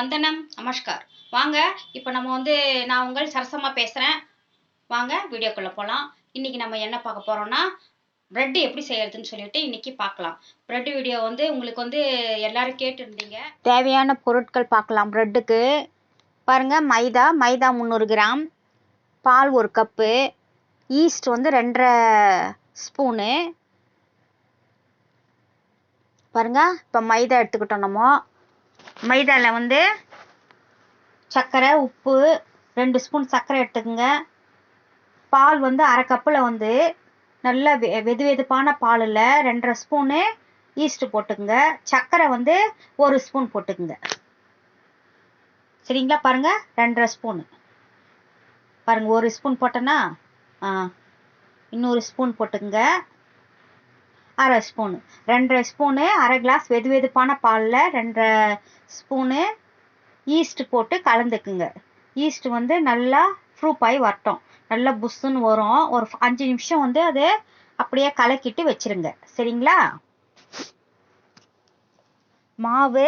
வந்தனம் நமஸ்கார். வாங்க இப்போ நம்ம நான் உங்கள் சரசம்மா பேசுகிறேன். வாங்க வீடியோக்குள்ளே போகலாம். இன்றைக்கி நம்ம என்ன பார்க்க போகிறோம்னா ப்ரெட் எப்படி செய்யறதுன்னு சொல்லிட்டு இன்றைக்கி பார்க்கலாம். ப்ரெட் வீடியோ உங்களுக்கு எல்லோரும் கேட்டுருந்தீங்க. தேவையான பொருட்கள் பார்க்கலாம். ப்ரெட்டுக்கு பாருங்கள், மைதா 300 கிராம், பால் 1 கப்பு, ஈஸ்ட் 2.5 ஸ்பூனு. பாருங்கள், இப்போ மைதா எடுத்துக்கிட்டோம். நம்ம மைதாவில் சர்க்கரை, உப்பு 2 ஸ்பூன் சர்க்கரை எடுத்துக்கோங்க. பால் அரை கப்பில் நல்ல வெதுவெதுப்பான பாலில் 2.5 ஸ்பூனு ஈஸ்ட்டு போட்டுக்குங்க. சர்க்கரை 1 ஸ்பூன் போட்டுக்குங்க. சரிங்களா? பாருங்கள், 2.5 ஸ்பூனு. பாருங்கள், 1 ஸ்பூன் போட்டேன்னா இன்னொரு ஸ்பூன் போட்டுக்குங்க. அரை ஸ்பூனு, 2.5 ஸ்பூனு, அரை கிளாஸ் வெதுவெதுப்பான பாலில் 2.5 ஸ்பூனு ஈஸ்ட் போட்டு கலந்துக்குங்க. ஈஸ்ட் நல்லா ப்ரூஃப் ஆகி வரட்டும். நல்லா புஷ்ஷுன்னு வரும். ஒரு 5 நிமிஷம் அதை அப்படியே கலக்கிட்டு வச்சிருங்க. சரிங்களா? மாவு,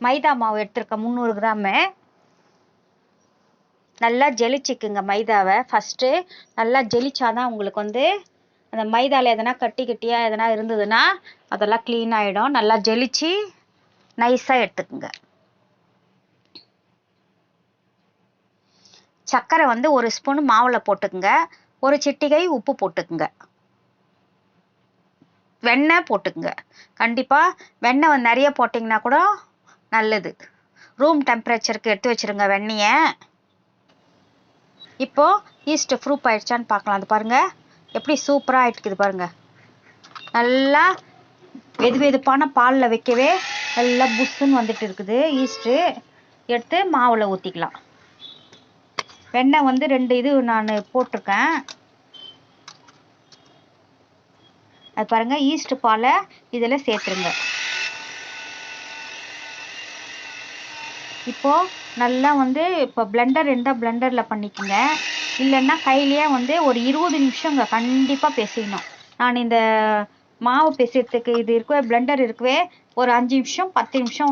மைதா மாவு எடுத்துருக்கேன் 300 கிராமு. நல்லா ஜெலிச்சிக்குங்க மைதாவை. ஃபஸ்ட்டு நல்லா ஜெலிச்சாதான் உங்களுக்கு அந்த மைதாவில் எதனா கட்டியாக எதனா இருந்ததுன்னா அதெல்லாம் க்ளீன் ஆகிடும். நல்லா ஜெலிச்சு நைஸாக எடுத்துக்குங்க. சர்க்கரை 1 ஸ்பூன் மாவில் போட்டுக்குங்க. 1 சிட்டிகை உப்பு போட்டுக்குங்க. வெண்ணெய் போட்டுக்குங்க. கண்டிப்பாக வெண்ணெய் நிறைய போட்டிங்கன்னா கூட நல்லது. ரூம் டெம்பரேச்சருக்கு எடுத்து வச்சுருங்க வெண்ணெயை. இப்போது ஈஸ்ட் ப்ரூஃப் ஆகிடுச்சான்னு பார்க்கலாம். அது பாருங்கள், எப்படி சூப்பராக ஆகிட்டுக்குது பாருங்கள். நல்லா வெதுவெதுப்பான பாலில் வைக்கவே நல்லா புஷ்ஷுன்னு வந்துட்டு இருக்குது. ஈஸ்ட்டு எடுத்து மாவில் ஊற்றிக்கலாம். வெண்ணெய் 2 இது நான் போட்டிருக்கேன். அது பாருங்கள், ஈஸ்ட் பாலை இதில் சேர்த்துருங்க. இப்போது நல்லா இப்போ பிளெண்டர் இருந்தால் பிளெண்டரில் பண்ணிக்கோங்க. இல்லைன்னா கையிலேயே ஒரு 20 நிமிஷங்க கண்டிப்பாக பிசையணும். நான் இந்த மாவு பிசைறதுக்கு இது இருக்கவே பிளெண்டர் இருக்கவே ஒரு 5 நிமிஷம் 10 நிமிஷம்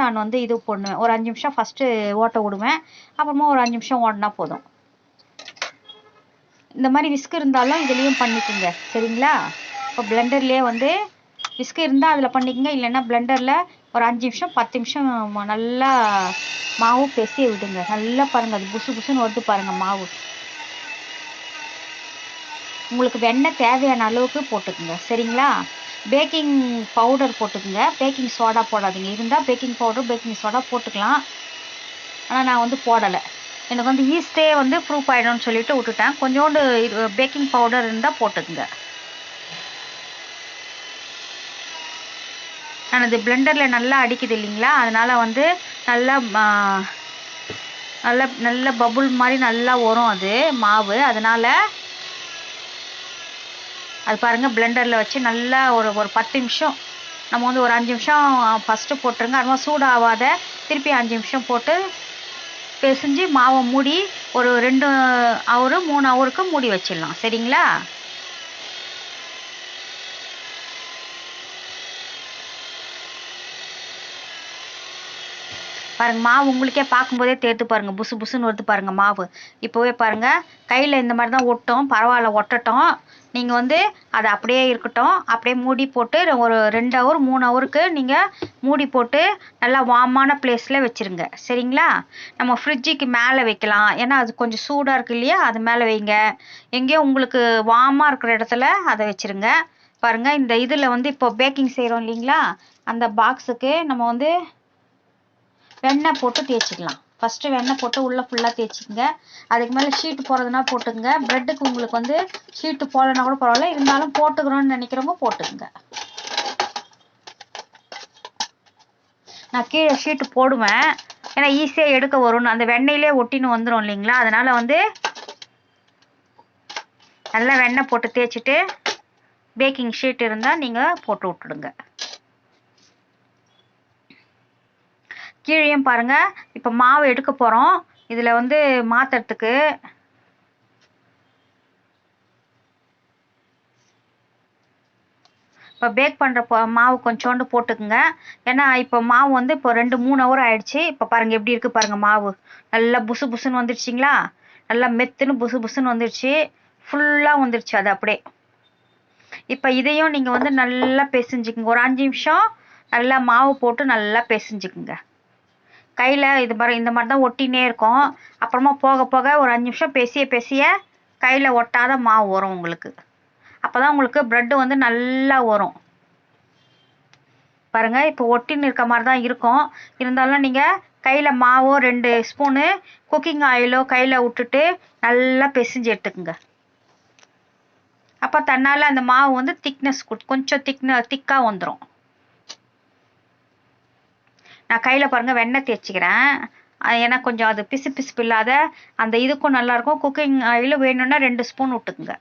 நான் இது பண்ணுவேன். ஒரு 5 நிமிஷம் ஃபஸ்ட்டு ஓட்ட விடுவேன். அப்புறமா ஒரு 5 நிமிஷம் ஓடினா போதும். இந்த மாதிரி விஸ்க் இருந்தாலும் இதுலேயும் பண்ணிக்கோங்க. சரிங்களா? இப்போ பிளெண்டர்லேயே விஸ்க் இருந்தால் அதில் பண்ணிக்கோங்க. இல்லைன்னா பிளெண்டரில் ஒரு 5 நிமிஷம் 10 நிமிஷம் நல்லா மாவு பிசைய விடுங்க. நல்லா பாருங்கள், அது புசு புசுன்னு வருது பாருங்கள் மாவு. உங்களுக்கு வெண்ணெய் தேவையான அளவுக்கு போட்டுக்குங்க. சரிங்களா? பேக்கிங் பவுடர் போட்டுக்குங்க. பேக்கிங் சோடா போடாதீங்க. இருந்தால் பேக்கிங் பவுடர் பேக்கிங் சோடா போட்டுக்கலாம். ஆனால் நான் போடலை. எனக்கு ஈஸ்டே ப்ரூஃப் ஆகிடும்னு சொல்லிட்டு விட்டுட்டேன். கொஞ்சோண்டு பேக்கிங் பவுடர் இருந்தால் போட்டுக்குங்க. நான் இது பிளெண்டரில் நல்லா அடிக்குது இல்லைங்களா, அதனால் நல்லா நல்ல நல்ல பபுள் மாதிரி நல்லா வரும் அது மாவு. அதனால் அது பாருங்கள், பிளெண்டரில் வச்சு நல்லா ஒரு 10 நிமிஷம் நம்ம ஒரு 5 நிமிஷம் ஃபஸ்ட்டு போட்டுருங்க. அதுமாதிரி சூடாகாத திருப்பி 5 நிமிஷம் போட்டு பிசைஞ்சு மாவை மூடி ஒரு 2 ஹவர் 3 ஹவருக்கு மூடி வச்சிடலாம். சரிங்களா? பாருங்கள், மாவு உங்களுக்கே பார்க்கும்போதே தேர்த்து பாருங்கள், புசு புசுன்னு வருது பாருங்கள் மாவு. இப்போவே பாருங்கள், கையில் இந்த மாதிரி தான் ஒட்டும். பரவாயில்ல, ஒட்டட்டும். நீங்கள் அது அப்படியே இருக்கட்டும். அப்படியே மூடி போட்டு ஒரு 2 ஹவர் 3 ஹவருக்கு நீங்கள் மூடி போட்டு நல்லா வார்மான பிளேஸில் வச்சுருங்க. சரிங்களா? நம்ம ஃப்ரிட்ஜுக்கு மேலே வைக்கலாம். ஏன்னா அது கொஞ்சம் சூடாக இருக்கு இல்லையா, அது மேலே வைங்க. எங்கேயோ உங்களுக்கு வார்மாக இருக்கிற இடத்துல அதை வச்சுருங்க. பாருங்கள், இந்த இதில் இப்போ பேக்கிங் செய்கிறோம் இல்லைங்களா, அந்த பாக்ஸுக்கு நம்ம வெண்ணெய் போட்டு தேய்ச்சிக்கலாம். ஃபஸ்ட்டு வெண்ணெய் போட்டு உள்ளே ஃபுல்லாக தேய்ச்சிக்கங்க. அதுக்கு மேலே ஷீட்டு போடுறதுனா போட்டுக்கங்க. ப்ரெட்டுக்கு உங்களுக்கு ஷீட்டு போடலைன்னா கூட பரவாயில்ல, இருந்தாலும் போட்டுக்கிறோன்னு நினைக்கிறவங்க போட்டுக்குங்க. நான் கீழே ஷீட்டு போடுவேன், ஏன்னா ஈஸியாக எடுக்க வரும்னு. அந்த வெண்ணெயிலே ஒட்டின்னு வந்துடும் இல்லைங்களா, அதனால் நல்லா வெண்ணெய் போட்டு தேய்ச்சிட்டு பேக்கிங் ஷீட் இருந்தால் நீங்கள் போட்டு விட்டுடுங்க. கீழேயும் பாருங்கள், இப்போ மாவு எடுக்க போகிறோம். இதில் மாற்றுறதுக்கு இப்போ பேக் பண்ணுற மாவு கொஞ்சோண்டு போட்டுக்குங்க. ஏன்னா இப்போ மாவு வந்து இப்போ 2-3 ஹவர் ஆயிடுச்சு. இப்போ பாருங்கள் எப்படி இருக்குது பாருங்கள், மாவு நல்லா புசு புசுன்னு வந்துடுச்சிங்களா, நல்லா மெத்துன்னு புசு புசுன்னு வந்துடுச்சு, ஃபுல்லாக வந்துடுச்சு அது அப்படியே. இப்போ இதையும் நீங்கள் வந்து நல்லா பிசைஞ்சுக்குங்க. ஒரு 5 நிமிஷம் நல்லா மாவு போட்டு நல்லா பிசைஞ்சுக்குங்க. கையில் இது மாதிரி இந்த மாதிரி தான் ஒட்டினே இருக்கும். அப்புறமா போக போக ஒரு 5 நிமிஷம் பிசைய கையில் ஒட்டாத மாவு வரும் உங்களுக்கு. அப்போ தான் உங்களுக்கு ப்ரெட்டு வந்து நல்லா வரும். பாருங்கள் இப்போ ஒட்டின்னு இருக்க மாதிரி தான் இருக்கும். இருந்தாலும் நீங்கள் கையில் மாவோ 2 ஸ்பூனு குக்கிங் ஆயிலோ கையில் விட்டுட்டு நல்லா பிசைஞ்சு எடுத்துக்குங்க. அப்போ தன்னால் அந்த மாவு வந்து திக்னஸ் கொஞ்சம் திக்காக வந்துடும். நான் கையில் பாருங்கள் வெண்ணெய் தேய்ச்சிக்கிறேன். ஏன்னா கொஞ்சம் அது பிசு பிசுப்பு இல்லாத அந்த இதுக்கும் நல்லாயிருக்கும். குக்கிங் ஆயில் வேணும்னா 2 ஸ்பூன் விட்டுக்குங்க.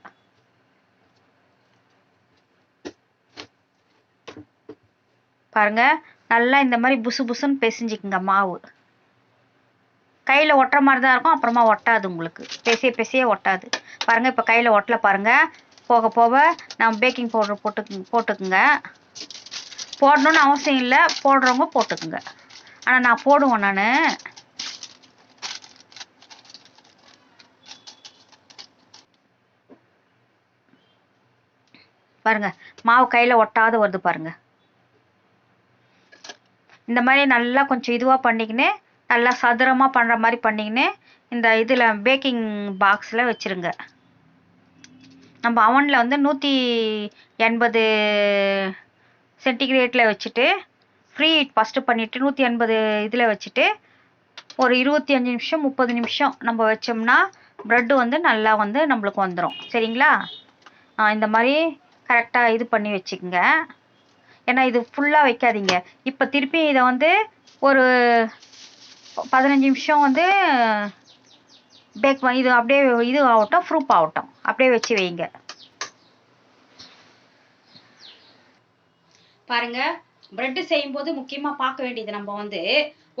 பாருங்க நல்லா இந்த மாதிரி புசு புசுன்னு பிசைஞ்சிக்குங்க மாவு. கையில் ஒட்டுற மாதிரி தான் இருக்கும், அப்புறமா ஒட்டாது உங்களுக்கு. பிசைய ஒட்டாது. பாருங்கள் இப்போ கையில் ஒட்டலை பாருங்கள். போக போக நம்ம பேக்கிங் பவுடர் போட்டுக்குங்க. போடணுன்னு அவசியம் இல்லை, போடுறவங்க போட்டுக்குங்க. ஆனால் நான் போடுவேன் நான். பாருங்கள் மாவு கையில் ஒட்டாத வருது பாருங்கள். இந்த மாதிரி நல்லா கொஞ்சம் இதுவாக பண்ணிக்கின்னு நல்லா சதுரமாக பண்ணுற மாதிரி பண்ணிக்கின்னு இந்த இதில் பேக்கிங் பாக்ஸில் வச்சுருங்க. நம்ம அவனில் வந்து 180 சென்டிகிரேட்டில் வச்சுட்டு ஃப்ரீ ஹீட் ஃபஸ்ட்டு பண்ணிவிட்டு 180 இதில் வச்சுட்டு ஒரு 25 நிமிஷம் 30 நிமிஷம் நம்ம வச்சோம்னா ப்ரெட்டு வந்து நல்லா வந்து நம்மளுக்கு வந்துடும். சரிங்களா? இந்த மாதிரி கரெக்டாக இது பண்ணி வச்சுக்கோங்க. ஏன்னா இது ஃபுல்லாக வைக்காதீங்க. இப்போ திருப்பி இதை வந்து ஒரு 15 நிமிஷம் வந்து பேக் இது அப்படியே இது ஆகட்டும், ப்ரூஃப் ஆகட்டும், அப்படியே வச்சு வைங்க. பாருங்க ப்ரெட்டு செய்யும்போது முக்கியமாக பார்க்க வேண்டியது நம்ம வந்து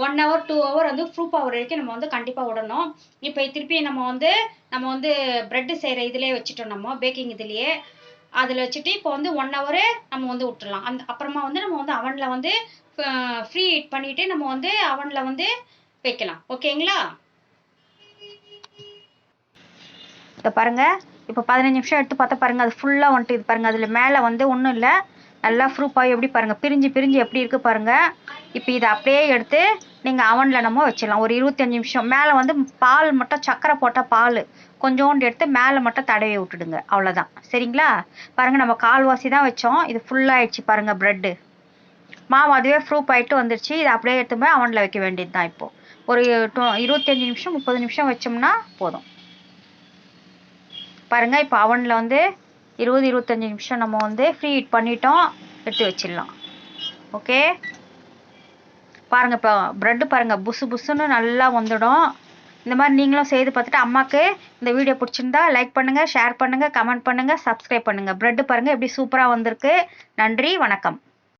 1 ஹவர் 2 ஹவர் வந்து ப்ரூஃப் ஆகிற வரைக்கும் நம்ம வந்து கண்டிப்பாக விடணும். இப்போ திருப்பி நம்ம வந்து ப்ரெட்டு செய்கிற இதிலே வச்சுட்டோம், நம்ம பேக்கிங் இதுலேயே அதில் வச்சுட்டு இப்போ வந்து 1 ஹவரு நம்ம வந்து விட்டுடலாம். அப்புறமா வந்து நம்ம வந்து அவனில் வந்து ஃப்ரீ ஹீட் பண்ணிவிட்டு நம்ம வந்து அவனில் வந்து வைக்கலாம். ஓகேங்களா? இதை பாருங்கள் இப்போ 15 நிமிஷம் எடுத்து பார்த்தா பாருங்கள் அது ஃபுல்லாக வந்துட்டு இது பாருங்கள். அதில் மேலே வந்து ஒன்றும் இல்லை, நல்லா ப்ரூஃபாக எப்படி பாருங்கள் பிரிஞ்சு எப்படி இருக்குது பாருங்கள். இப்போ இதை அப்படியே எடுத்து நீங்கள் அவனில் நம்ம வச்சிடலாம் ஒரு 25 நிமிஷம். மேலே வந்து பால் மட்டும் சக்கரை போட்டால் பால் கொஞ்சோண்டு எடுத்து மேலே மட்டும் தடவி விட்டுடுங்க, அவ்வளோதான். சரிங்களா? பாருங்கள் நம்ம கால்வாசி தான் வச்சோம், இது ஃபுல்லாகிடுச்சு பாருங்கள் ப்ரெட்டு. மாவு அதுவே ப்ரூஃப் ஆகிட்டு வந்துடுச்சு. இதை அப்படியே எடுத்து போய் அவனில் வைக்க வேண்டியது தான். இப்போது ஒரு 25 நிமிஷம் 30 நிமிஷம் வச்சோம்னா போதும். பாருங்கள் இப்போ அவனில் வந்து 20-25 நிமிஷம் நம்ம வந்து ஃப்ரீ ஹீட் பண்ணிட்டோம், எடுத்து வச்சிடலாம். ஓகே பாருங்கள் இப்போ ப்ரெட்டு பாருங்கள் புசு புசுன்னு நல்லா வந்துடும். இந்த மாதிரி நீங்களும் செய்து பார்த்துட்டு அம்மாவுக்கு இந்த வீடியோ பிடிச்சிருந்தா லைக் பண்ணுங்கள், ஷேர் பண்ணுங்கள், கமெண்ட் பண்ணுங்கள், சப்ஸ்கிரைப் பண்ணுங்கள். ப்ரெட்டு பாருங்கள் எப்படி சூப்பராக வந்திருக்கு. நன்றி, வணக்கம்.